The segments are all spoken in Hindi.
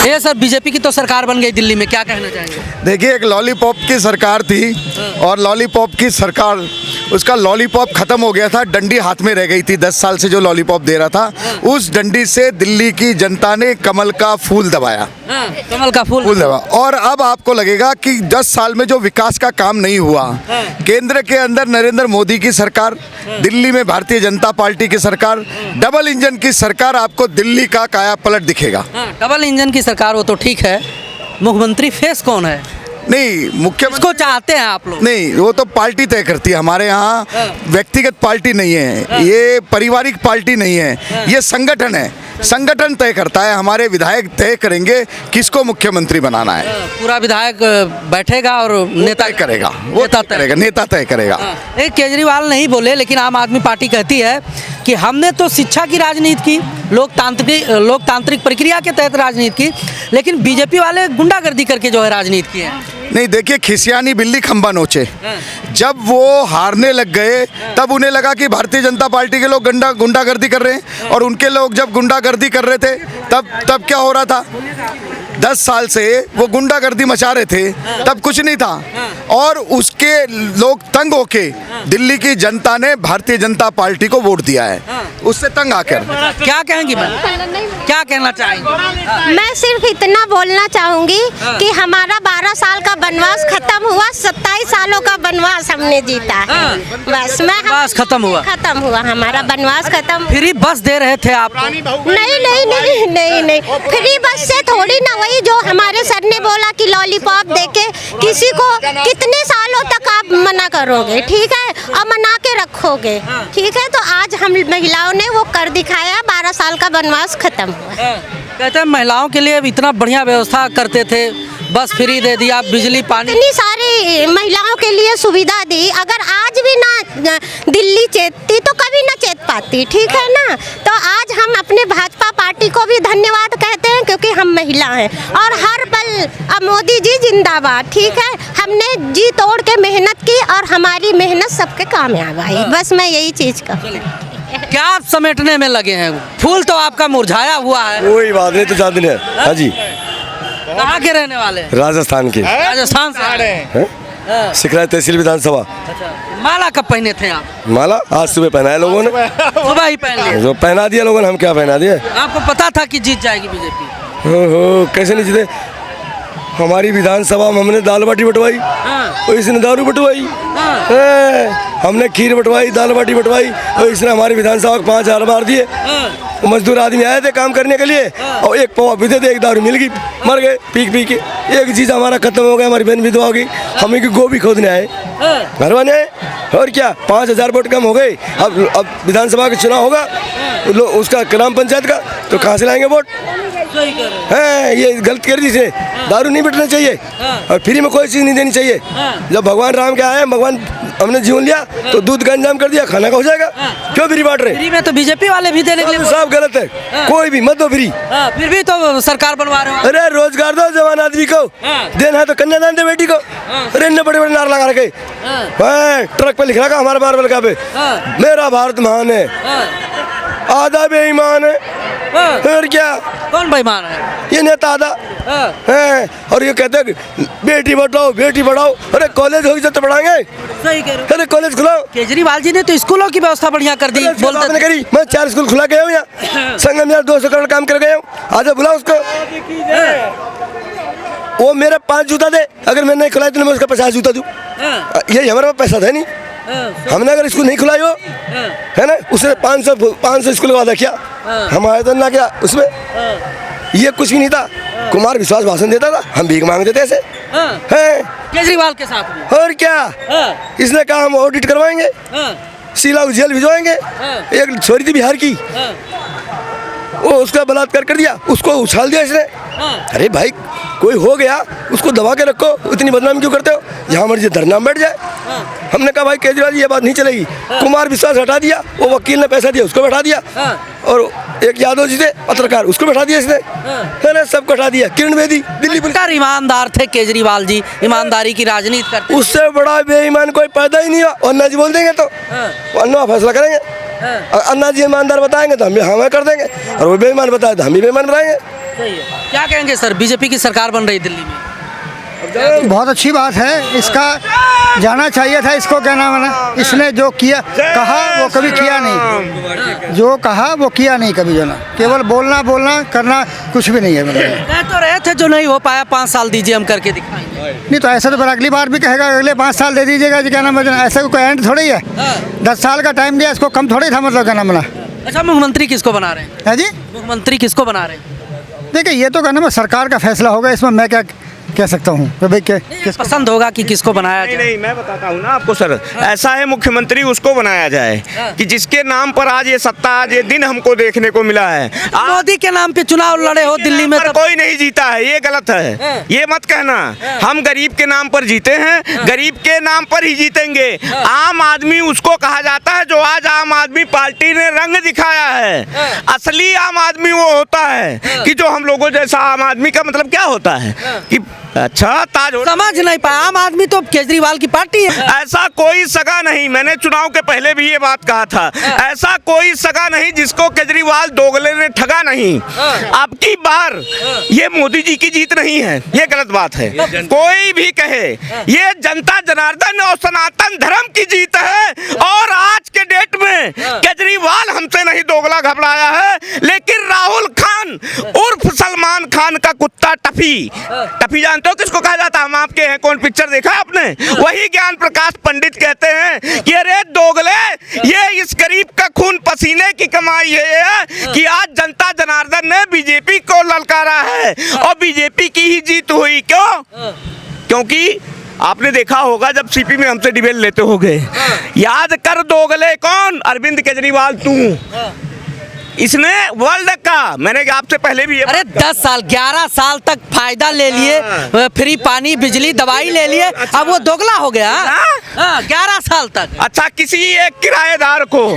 ये सर बीजेपी की तो सरकार बन गई दिल्ली में, क्या कहना चाहेंगे? देखिए, एक लॉलीपॉप की सरकार थी और लॉलीपॉप की सरकार, उसका लॉलीपॉप खत्म हो गया था, डंडी हाथ में रह गई थी। 10 साल से जो लॉलीपॉप दे रहा था, उस डंडी से दिल्ली की जनता ने कमल का फूल दबाया। कमल का फूल दबा। और अब आपको लगेगा कि 10 साल में जो विकास का काम नहीं हुआ, केंद्र के अंदर नरेंद्र मोदी की सरकार, दिल्ली में भारतीय जनता पार्टी की सरकार, डबल इंजन की सरकार, आपको दिल्ली का काया पलट दिखेगा। डबल इंजन की सरकार हो तो ठीक है, मुख्यमंत्री फेस कौन है? नहीं, मुख्यमंत्री को चाहते हैं आप लोग? नहीं, वो तो पार्टी तय करती है। हमारे यहाँ व्यक्तिगत पार्टी नहीं है, ये पारिवारिक पार्टी नहीं है, ये संगठन है। संगठन तय करता है, हमारे विधायक तय करेंगे किसको मुख्यमंत्री बनाना है। पूरा विधायक बैठेगा और नेता तय करेगा, वो तय करेगा, नेता तय करेगा। एक केजरीवाल नहीं बोले, लेकिन आम आदमी पार्टी कहती है कि हमने तो शिक्षा की राजनीति की, लोकतांत्रिक प्रक्रिया के तहत राजनीति की, लेकिन बीजेपी वाले गुंडागर्दी करके जो है राजनीति की है। नहीं, देखिए, खिसियानी बिल्ली खंबा नोचे। जब वो हारने लग गए तब उन्हें लगा कि भारतीय जनता पार्टी के लोग गुंडागर्दी कर रहे हैं, और उनके लोग जब गुंडागर्दी कर रहे थे तब क्या हो रहा था? 10 साल से वो गुंडागर्दी मचा रहे थे, तब कुछ नहीं था, और उसके लोग तंग होके दिल्ली की जनता ने भारतीय जनता पार्टी को वोट दिया है, उससे तंग आकर। क्या कहेंगी मैम, क्या कहना चाहेंगी? मैं सिर्फ इतना बोलना चाहूंगी कि हमारा 12 साल का वनवास खत्म हुआ, 27 सालों का वनवास हमने जीता है। बस वनवास खत्म हुआ हमारा वनवास खत्म। फ्री बस दे रहे थे आप? नहीं, फ्री बस से थोड़ी ना, वही जो हमारे सर ने बोला कि लॉलीपॉप देके किसी को कितने सालों तक आप मना करोगे, ठीक है, और मना के रखोगे, ठीक है। तो आज हम महिलाओं ने वो कर दिखाया, 12 साल का वनवास खत्म हुआ। कहते हैं महिलाओं के लिए इतना बढ़िया व्यवस्था करते थे, बस फ्री दे दिया, बिजली पानी, इतनी सारी महिलाओं के लिए सुविधा दी। अगर आज भी ना दिल्ली चेतती तो कभी ना चेत पाती, ठीक है ना। तो आज हम अपने भाजपा पार्टी को भी धन्यवाद कहते हैं, क्योंकि हम महिला हैं, और हर पल अब मोदी जी जिंदाबाद, ठीक है। हमने जी तोड़ के मेहनत की और हमारी मेहनत सबके कामयाब आई। बस मैं यही चीज का क्या आप समेटने में लगे हैं? फूल तो आपका मुरझाया हुआ है। कोई बात नहीं, तो चांदनी है। हाँ जी। कहाँ के रहने वाले? राजस्थान के। राजस्थान से आ रहे हैं? सिखरा तहसील विधानसभा। अच्छा, माला कब पहने थे आप? माला आज सुबह पहनाया लोगों ने। सुबह ही पहन लिया? जो पहना दिया लोगों ने, हम क्या पहना दिए? आपको पता था कि जीत जाएगी बीजेपी? हो कैसे नहीं जीते? हमारी विधानसभा में हमने दाल बाटी बंटवाई, और इसने दारू बंटवाई। हमने खीर बंटवाई, दाल बाटी बंटवाई, और इसने हमारी विधानसभा को 5,000 मार दिए। मजदूर आदमी आए थे काम करने के लिए, और एक पौवा पीते थे, एक दारू मिल गई, मर गए पी के। एक चीज़ हमारा खत्म हो गया, हमारी बहन विधवा हो गई, हम इनकी गोभी खोदने आए, घर बने, और क्या 5,000 वोट कम हो गए। अब विधानसभा का चुनाव होगा, उसका ग्राम पंचायत का, तो कहाँ से लाएंगे वोट? है, ये गलत कर दी इसने। दारू नहीं बटना चाहिए, और फ्री में कोई चीज़ नहीं देनी चाहिए। जब भगवान राम के आए, भगवान हमने जीवन लिया, तो दूध का इंतजाम कर दिया, खाना का हो जाएगा, क्यों फ्री बांट रहे? फ्री में तो बीजेपी वाले भी देने के लिए सब गलत है, कोई भी मत दो फ्री। फिर भी तो सरकार बनवा रहे हो। अरे रोजगार दो जवान आदमी को, देना है तो कन्यादान दे बेटी को। अरे इतने बड़े बड़े नारे लगा रखे, ट्रक पे लिख रखा हमारे मार्बल का पे, मेरा भारत महान है, आधा बेईमान है। और क्या? कौन बेईमान है? ये नेता आधा है, और ये कहते हैं बेटी बचाओ बेटी बढ़ाओ। अरे कॉलेज होगी तो पढ़ाएंगे? सही कह रहे हो। अरे कॉलेज खुलाओ। केजरीवाल जी ने तो स्कूलों की व्यवस्था बढ़िया कर दी, बोलते थे। करी, मैं 4 स्कूल खुला गया हूँ यहाँ, संगम यार 200 करोड़ काम कर गया हूँ। आज बुलाओ उसको, वो मेरा 5 जूता दे, अगर मैं नहीं खुलाई तो मैं उसका 50 जूता दूँ। यही हमारे पास पैसा था नहीं, हमने अगर स्कूल नहीं खुलाई हो, है ना, उसने 500 स्कूल का वादा किया, हमारे तो ना किया उसमें। ये कुछ भी नहीं था, कुमार विश्वास भाषण देता था, हम भीख मांगते थे ऐसे। हैं केजरीवाल के साथ में। और क्या? इसने कहा हम ऑडिट करवाएंगे, शीला को जेल भिजवाएंगे। एक छोरी थी बिहार की, वो उसका बलात्कार कर दिया, उसको उछाल दिया इसने। अरे भाई, कोई हो गया उसको दबा के रखो, इतनी बदनामी क्यों करते हो? जहाँ मर्जी धरना में बैठ जाए। हमने कहा भाई केजरीवाल जी ये बात नहीं चलेगी। कुमार विश्वास हटा दिया, वो वकील ने पैसा दिया उसको बैठा दिया, और एक यादव जी थे पत्रकार, उसको बैठा दिया इसने, है ना, सबको हटा दिया। किरण बेदी दिल्ली पुलिस, ईमानदार थे केजरीवाल जी, ईमानदारी की राजनीति करते। उससे बड़ा बेईमान कोई पैदा ही नहीं हुआ। अन्ना जी बोल देंगे तो अन्ना फैसला करेंगे, अन्ना जी ईमानदार बताएंगे तो हम कर देंगे, और वो बेईमान बताए तो हम भी बेईमान बनाएंगे। सही है। क्या कहेंगे सर, बीजेपी की सरकार बन रही दिल्ली में? बहुत अच्छी बात है, इसका जाना चाहिए था। इसको क्या नाम है ना, इसने जो किया कहा वो कभी किया नहीं, जो कहा वो किया नहीं कभी, जो ना केवल बोलना बोलना करना कुछ भी नहीं है। मतलब कह तो रहे थे जो नहीं हो पाया 5 साल दीजिए, हम करके दिखाएंगे। नहीं तो ऐसा तो फिर अगली बार भी कहेगा अगले 5 साल दे दीजिएगा जी, क्या नाम है, ऐसा कोई एंड थोड़ी है। 10 साल का टाइम दिया, इसको कम थोड़ी था, मतलब क्या नाम है। अच्छा, मुख्यमंत्री किसको बना रहे हैं? है जी, मुख्यमंत्री किसको बना रहे हैं? देखिए ये तो क्या नाम है सरकार का फैसला होगा, इसमें मैं क्या कह सकता हूँ। तो भाई किस पसंद होगा कि किसको बनाया नहीं जाए? नहीं, मैं बताता हूँ ना आपको सर, ऐसा है मुख्यमंत्री उसको बनाया जाए कि जिसके नाम पर आज ये सत्ता, आज ये दिन हमको देखने को मिला है। मोदी के नाम पे चुनाव लड़े हो दिल्ली में, पर तब कोई नहीं जीता है, ये गलत है। ये मत कहना, हम गरीब के नाम पर जीते हैं, गरीब के नाम पर ही जीतेंगे। आम आदमी उसको कहा जाता है जो आज आम आदमी पार्टी ने रंग दिखाया है। असली आम आदमी वो होता है कि जो हम लोगों जैसा आम आदमी का मतलब क्या होता है कि अच्छा ताज समझ नहीं पाया। आम आदमी तो केजरीवाल की पार्टी है। ऐसा कोई सगा नहीं, मैंने चुनाव के पहले भी ये बात कहा था, ऐसा कोई सगा नहीं जिसको केजरीवाल दोगले ने ठगा नहीं। अब की बार ये मोदी जी की जीत नहीं है, ये गलत बात है। कोई भी कहे, ये जनता जनार्दन और सनातन धर्म की जीत है। और आज के डेट में केजरीवाल हमसे नहीं दोगला घबराया है, लेकिन राहुल खान उर्फ सलमान खान का कुत्ता टफी जानते हो किसको कहा जाता है? हम आपके हैं कौन, पिक्चर देखा है आपने? वही ज्ञान प्रकाश पंडित कहते हैं कि अरे दोगले, ये इस गरीब का खून पसीने की कमाई है कि आज जनता जनार्दन ने बीजेपी को ललकारा है और बीजेपी की ही जीत हुई। क्यों? क्योंकि आपने देखा होगा जब सीपी में हमसे डिबेट लेते हो गए, याद कर दोगले कौन? अरविंद केजरीवाल तू, इसने वर्ल्ड का, मैंने आपसे पहले भी अरे 10 साल 11 साल तक फायदा ले लिए, फ्री पानी बिजली दवाई ले लिए, अब वो दोगला हो गया। 11 साल तक। अच्छा, किसी एक किराएदार को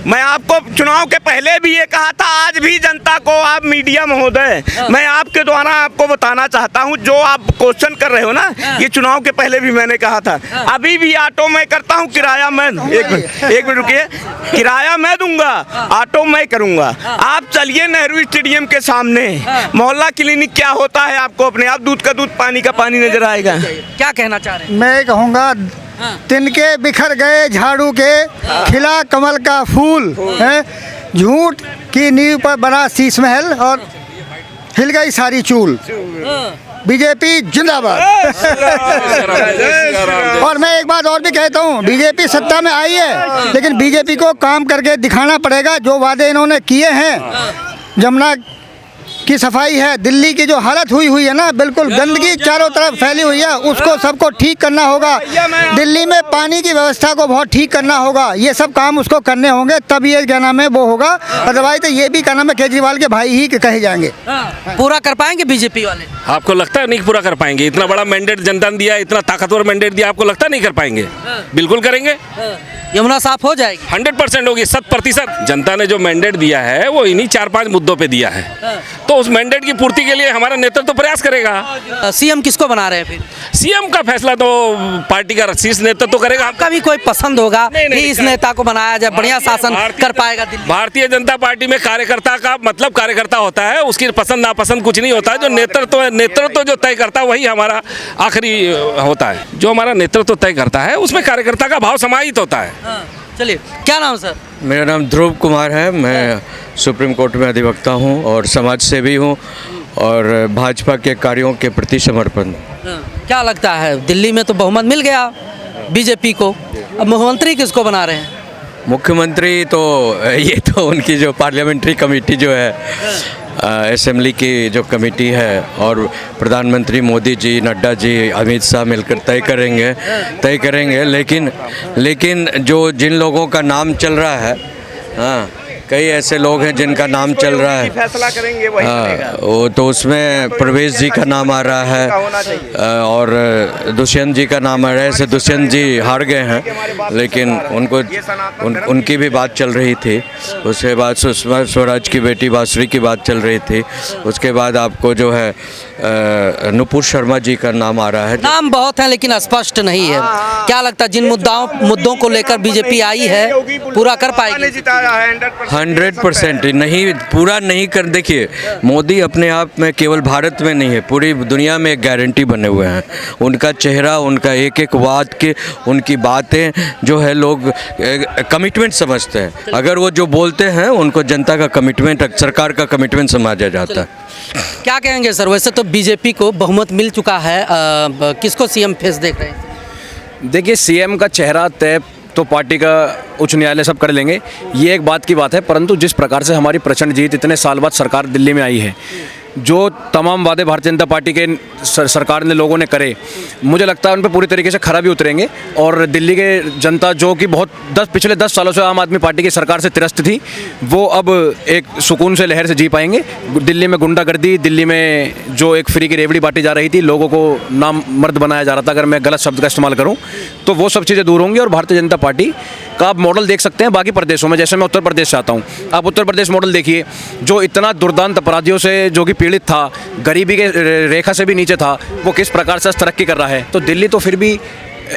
मैं आपको चुनाव के पहले भी ये कहा था, आज भी जनता को, आप मीडिया महोदय, मैं आपके द्वारा आपको बताना चाहता हूँ, जो आप क्वेश्चन कर रहे हो ना, ये चुनाव के पहले भी मैंने कहा था। अभी भी ऑटो मैं करता हूँ, किराया मैं, एक मिनट रुकिए, किराया मैं दूंगा, ऑटो मैं करूंगा। आप चलिए नेहरू स्टेडियम के सामने मोहल्ला क्लिनिक क्या होता है, आपको अपने आप दूध का दूध, पानी का पानी नजर आएगा। क्या कहना चाह रहे हैं? मैं कहूँगा तिनके बिखर गए झाड़ू के, खिला कमल का फूल है, झूठ की नींव पर बना शीश महल और हिल गई सारी चूल। बीजेपी जिंदाबाद। और मैं एक बात और भी कहता हूँ, बीजेपी सत्ता में आई है, लेकिन बीजेपी को काम करके दिखाना पड़ेगा। जो वादे इन्होंने किए हैं, जमुना की सफाई है, दिल्ली की जो हालत हुई है ना, बिल्कुल गंदगी चारों तरफ फैली हुई है, उसको सबको ठीक करना होगा। दिल्ली में पानी की व्यवस्था को बहुत ठीक करना होगा। ये सब काम उसको करने होंगे, तब ये क्या नाम है वो होगा। अदरवाइज तो ये भी क्या नाम है केजरीवाल के भाई ही कहे जाएंगे। पूरा कर पाएंगे बीजेपी वाले? आपको लगता है नहीं पूरा कर पाएंगे? इतना बड़ा मैंडेट जनता ने दिया, इतना ताकतवर मैंडेट दिया, आपको लगता नहीं कर पाएंगे? बिल्कुल करेंगे। यमुना साफ हो जाएगी, 100% होगी, 100%। जनता ने जो मैंडेट दिया है वो इन्हीं 4-5 मुद्दों पे दिया है, तो उस मैंडेट की पूर्ति के लिए हमारा नेतृत्व तो प्रयास करेगा। सीएम किसको बना रहे हैं फिर? सीएम का फैसला तो पार्टी का शीर्ष नेतृत्व तो करेगा। आपका भी कोई पसंद होगा नहीं, कि इस नेता को बनाया जाए, बढ़िया शासन कर पाएगा दिल्ली? भारतीय जनता पार्टी में कार्यकर्ता का मतलब कार्यकर्ता होता है, उसकी पसंद नापसंद कुछ नहीं होता है। जो नेतृत्व जो तय करता है वही हमारा आखिरी होता है। जो हमारा नेतृत्व तय करता है उसमें कार्यकर्ता का भाव समाहित होता है। चलिए, क्या नाम सर? मेरा नाम ध्रुव कुमार है, मैं सुप्रीम कोर्ट में अधिवक्ता हूँ और समाज सेवी हूँ और भाजपा के कार्यों के प्रति समर्पण। क्या लगता है, दिल्ली में तो बहुमत मिल गया बीजेपी को, अब मुख्यमंत्री किसको बना रहे हैं? मुख्यमंत्री तो ये तो उनकी जो पार्लियामेंट्री कमेटी जो है, असेंबली की जो कमेटी है, और प्रधानमंत्री मोदी जी, नड्डा जी, अमित शाह मिलकर तय करेंगे। लेकिन जो जिन लोगों का नाम चल रहा है, हाँ, कई ऐसे लोग हैं जिनका नाम चल रहा है, फैसला करेंगे वही बनेगा। वो तो उसमें प्रवेश जी का नाम आ रहा है और दुष्यंत जी का नाम आ रहा है। ऐसे दुष्यंत जी हार गए हैं, लेकिन उनकी भी बात चल रही थी। उसके बाद सुषमा स्वराज की बेटी बासुरी की बात चल रही थी। उसके बाद आपको जो है नुपुर शर्मा जी का नाम आ रहा है। नाम बहुत है लेकिन स्पष्ट नहीं है। क्या लगता है जिन मुद्दों को लेकर बीजेपी आई है पूरा कर पाएगी? 100% नहीं, पूरा नहीं कर। देखिए, मोदी अपने आप में केवल भारत में नहीं है, पूरी दुनिया में एक गारंटी बने हुए हैं। उनका चेहरा, उनका एक एक वाद के, उनकी बातें जो है लोग कमिटमेंट समझते हैं। अगर वो जो बोलते हैं उनको जनता का कमिटमेंट, सरकार का कमिटमेंट समझा जाता है। क्या कहेंगे सर? वैसे तो बीजेपी को बहुमत मिल चुका है, किसको सीएम फेस देख रहे हैं? देखिए, सीएम का चेहरा तय तो पार्टी का उच्च न्यायालय सब कर लेंगे, ये एक बात की बात है। परंतु जिस प्रकार से हमारी प्रचंड जीत, इतने साल बाद सरकार दिल्ली में आई है, जो तमाम वादे भारतीय जनता पार्टी के सरकार ने, लोगों ने करे, मुझे लगता है उन पर पूरी तरीके से खरा भी उतरेंगे। और दिल्ली के जनता जो कि पिछले 10 सालों से आम आदमी पार्टी की सरकार से त्रस्त थी, वो अब एक सुकून से लहर से जी पाएंगे। दिल्ली में गुंडागर्दी, दिल्ली में जो एक फ्री की रेवड़ी बांटी जा रही थी, लोगों को नाम मर्द बनाया जा रहा था, अगर मैं गलत शब्द का इस्तेमाल करूँ, तो वो सब चीज़ें दूर होंगी। और भारतीय जनता पार्टी का आप मॉडल देख सकते हैं बाकी प्रदेशों में। जैसे मैं उत्तर प्रदेश से आता हूँ, आप उत्तर प्रदेश मॉडल देखिए, जो इतना दुर्दांत अपराधियों से जो कि पीड़ित था, गरीबी के रेखा से भी नीचे था, वो किस प्रकार से तरक्की कर रहा है। तो दिल्ली तो फिर भी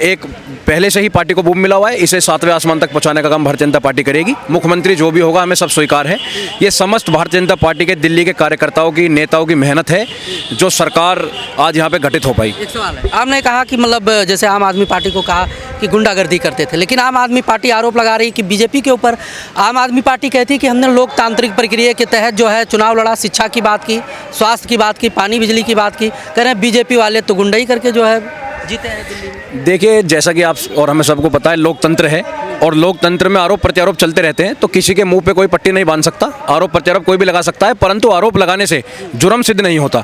एक पहले से ही पार्टी को बूम मिला हुआ है, इसे 7वें आसमान तक पहुंचाने का काम भारतीय जनता पार्टी करेगी। मुख्यमंत्री जो भी होगा, हमें सब स्वीकार है। ये समस्त भारतीय जनता पार्टी के दिल्ली के कार्यकर्ताओं की, नेताओं की मेहनत है, जो सरकार आज यहाँ पे घटित हो पाई। एक सवाल है, आपने कहा कि मतलब जैसे आम आदमी पार्टी को कहा कि गुंडागर्दी करते थे, लेकिन आम आदमी पार्टी आरोप लगा रही कि बीजेपी के ऊपर। आम आदमी पार्टी कहती है कि हमने लोकतांत्रिक प्रक्रिया के तहत जो है चुनाव लड़ा, शिक्षा की बात की, स्वास्थ्य की बात की, पानी बिजली की बात की। कह रहे हैं बीजेपी वाले तो गुंडाई करके जो है जीते हैं दिल्ली में। देखिए, जैसा कि आप और हमें सबको पता है, लोकतंत्र है और लोकतंत्र में आरोप प्रत्यारोप चलते रहते हैं। तो किसी के मुंह पे कोई पट्टी नहीं बांध सकता, आरोप प्रत्यारोप कोई भी लगा सकता है, परंतु आरोप लगाने से जुर्म सिद्ध नहीं होता।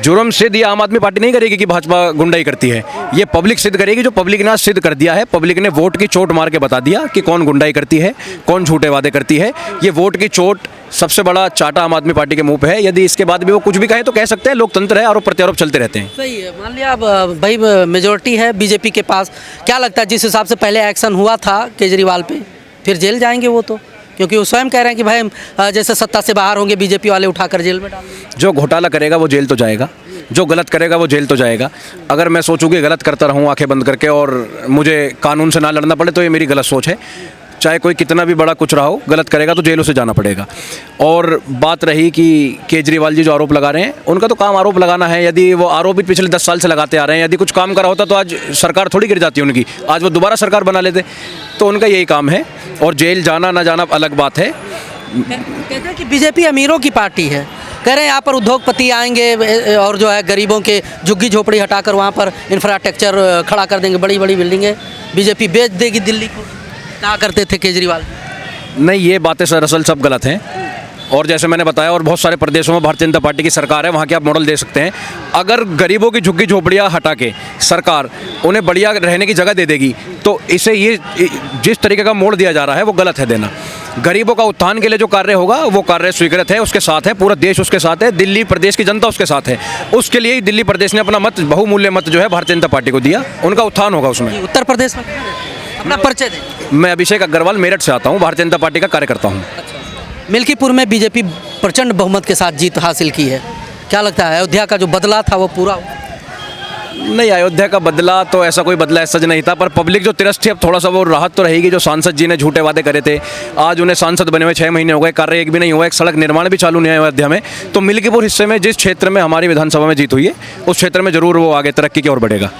जुर्म सिद्ध ये आम आदमी पार्टी नहीं करेगी कि भाजपा गुंडाई करती है, ये पब्लिक सिद्ध करेगी। जो पब्लिक ने आज सिद्ध कर दिया है, पब्लिक ने वोट की चोट मार के बता दिया कि कौन गुंडाई करती है, कौन झूठे वादे करती है। ये वोट की चोट सबसे बड़ा चाटा आम आदमी पार्टी के मुंह पे है। यदि इसके बाद भी वो कुछ भी कहे तो कह सकते हैं, लोकतंत्र है, आरोप प्रत्यारोप चलते रहते हैं। सही है। मान लिया भाई मेजोरिटी है बीजेपी के पास, क्या लगता है जिस हिसाब से पहले एक्शन हुआ था केजरीवाल पे, फिर जेल जाएंगे वो तो? क्योंकि वो स्वयं कह रहे हैं कि भाई जैसे सत्ता से बाहर होंगे बीजेपी वाले, उठाकर जेल में डाल देंगे। जो घोटाला करेगा वो जेल तो जाएगा, जो गलत करेगा वो जेल तो जाएगा। अगर मैं सोचूं कि गलत करता रहूं आंखें बंद करके और मुझे कानून से ना लड़ना पड़े, तो ये मेरी गलत सोच है। चाहे कोई कितना भी बड़ा कुछ रहा हो, गलत करेगा तो जेलों से जाना पड़ेगा। और बात रही कि केजरीवाल जी जो आरोप लगा रहे हैं, उनका तो काम आरोप लगाना है। यदि वो आरोप भी पिछले 10 साल से लगाते आ रहे हैं, यदि कुछ काम करा होता तो आज सरकार थोड़ी गिर जाती उनकी, आज वो दोबारा सरकार बना लेते। तो उनका यही काम है, और जेल जाना ना जाना अलग बात है। कहते हैं कि बीजेपी अमीरों की पार्टी है, कह रहे हैं यहाँ पर उद्योगपति आएंगे और जो है गरीबों के झुग्गी झोपड़ी हटाकर वहाँ पर इंफ्रास्ट्रक्चर खड़ा कर देंगे, बड़ी बड़ी बिल्डिंगें बीजेपी बेच देगी दिल्ली को। क्या करते थे केजरीवाल? नहीं, ये बातें दरअसल सब गलत हैं। और जैसे मैंने बताया, और बहुत सारे प्रदेशों में भारतीय जनता पार्टी की सरकार है, वहाँ के आप मॉडल दे सकते हैं। अगर गरीबों की झुग्गी झोपड़ियाँ हटा के सरकार उन्हें बढ़िया रहने की जगह दे देगी, तो इसे ये जिस तरीके का मोड़ दिया जा रहा है वो गलत है देना। गरीबों का उत्थान के लिए जो कार्य होगा वो कार्य स्वीकृत है, उसके साथ है, पूरा देश उसके साथ है, दिल्ली प्रदेश की जनता उसके साथ है। उसके लिए ही दिल्ली प्रदेश ने अपना मत, बहुमूल्य मत जो है भारतीय जनता पार्टी को दिया, उनका उत्थान होगा उसमें। उत्तर प्रदेश में अपना परिचय दें। मैं अभिषेक अग्रवाल, मेरठ से आता हूँ, भारतीय जनता पार्टी का कार्यकर्ता हूँ। मिल्कीपुर में बीजेपी प्रचंड बहुमत के साथ जीत हासिल की है, क्या लगता है अयोध्या का जो बदला था वो पूरा? नहीं, अयोध्या का बदला तो ऐसा कोई बदला ऐसा नहीं था, पर पब्लिक जो तिरस्थ थी, अब थोड़ा सा वो राहत तो रहेगी। जो सांसद जी ने झूठे वादे करे थे, आज उन्हें सांसद बने हुए 6 महीने हो गए, कार्य एक भी नहीं हुआ, एक सड़क निर्माण भी चालू नहीं है अयोध्या में। तो मिल्कीपुर हिस्से में जिस क्षेत्र में हमारी विधानसभा में जीत हुई है, उस क्षेत्र में जरूर वो आगे तरक्की की ओर बढ़ेगा।